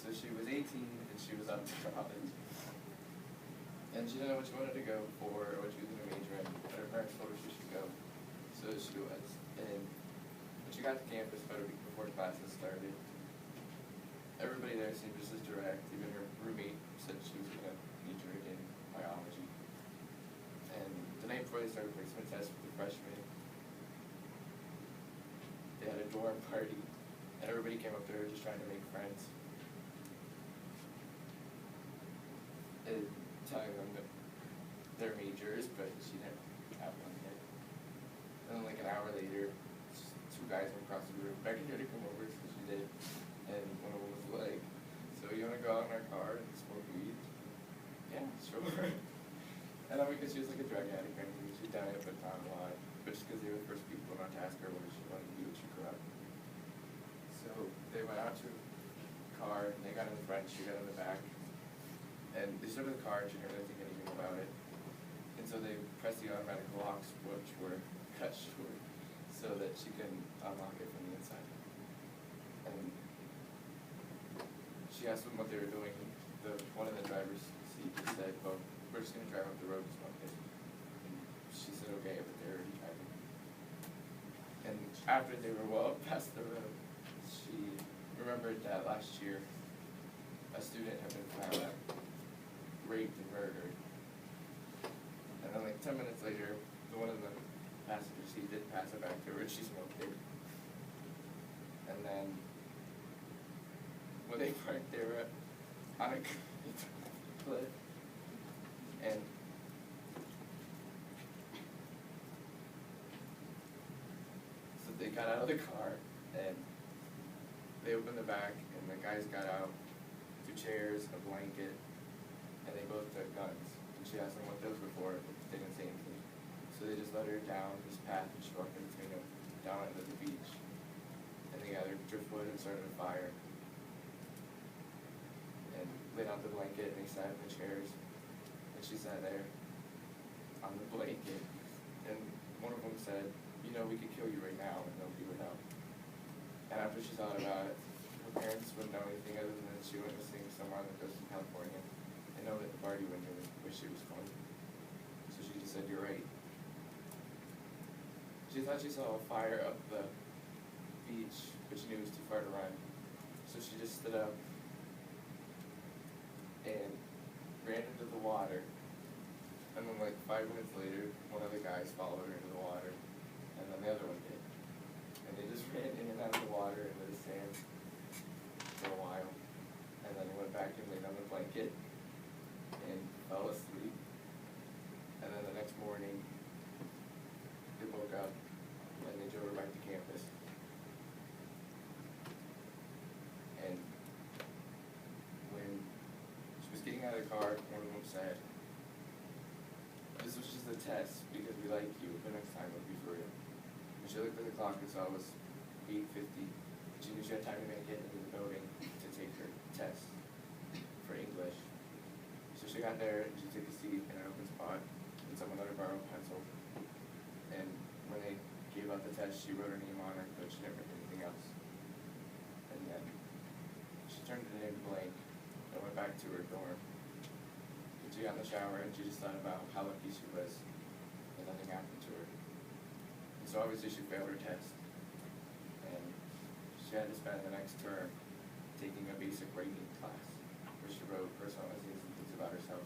So she was 18 and she was up to college. And she didn't know what she wanted to go for or what she was going to major in, but her parents told her she should go. So she was. And when she got to campus about a week before classes started, everybody there seemed just as direct. Even her roommate said she was going to major in biology. And the night before they started placement tests for the freshmen, they had a dorm party, and everybody came up there just trying to make friends. And telling them that their majors, but she didn't have one yet. And then like an hour later, two guys went across the room begging her to come over, so she did. And one of them was like, "So you want to go out in our car and smoke weed?" "Yeah, sure." And not because she was like a drug addict or anything, she'd done it but not a lot. But just because they were the first people not to ask her what she wanted to do when she grew up. So they went out to a car, and they got in the front, she got in the back. And they started the car, and she didn't really think anything about it. And so they pressed the automatic locks, which were cut short, so that she couldn't unlock it from the inside. And she asked them what they were doing. One in the driver's seat just said, "Well, we're just going to drive up the road and smoke it." And she said, "Okay," but they were already driving. And after they were well past the road, she remembered that last year a student had been found out raped and murdered. And then like 10 minutes later, the one in the passenger seat did pass it back to her and she smoked it. And then when they parked, they were on a cliff. And so they got out of the car and they opened the back and the guys got out 2 chairs, a blanket, and they both took guns. And she asked them what those were for, but they didn't say anything. So they just led her down this path and she walked in between them, down into the beach. And they gathered driftwood and started a fire. And laid out the blanket and they sat in the chairs. And she sat there on the blanket. And one of them said, "You know, we could kill you right now and nobody would know." And after she thought about it, her parents wouldn't know anything other than that she went to sing somewhere on the coast of California. And know that the party wouldn't know where she was going. So she just said, "You're right." She thought she saw a fire up the beach, but she knew it was too far to run. So she just stood up and ran into the water. And then like 5 minutes later, one of the guys followed her into the water, and then the other one did. And they just ran in and out of the water into the sand for a while. And then they went back and laid on the blanket and fell asleep. And then the next morning, they woke up and they drove her back to campus. And when she was getting out of the car, one of them said, "This was just a test because we like you, but next time it'll be for real." And she looked at the clock and saw it was 8:50. She knew she had time to make it into the building to take her test for English. So she got there and she took a seat in an open spot and someone let her borrow a pencil. And when they gave out the test, she wrote her name on it, but she didn't write anything else. And then she turned it in blank and went back to her dorm. And she got in the shower and she just thought about how lucky she was and nothing happened to her. And so obviously she failed her test. And she had to spend the next term taking a basic writing class where she wrote personal essays and things about herself.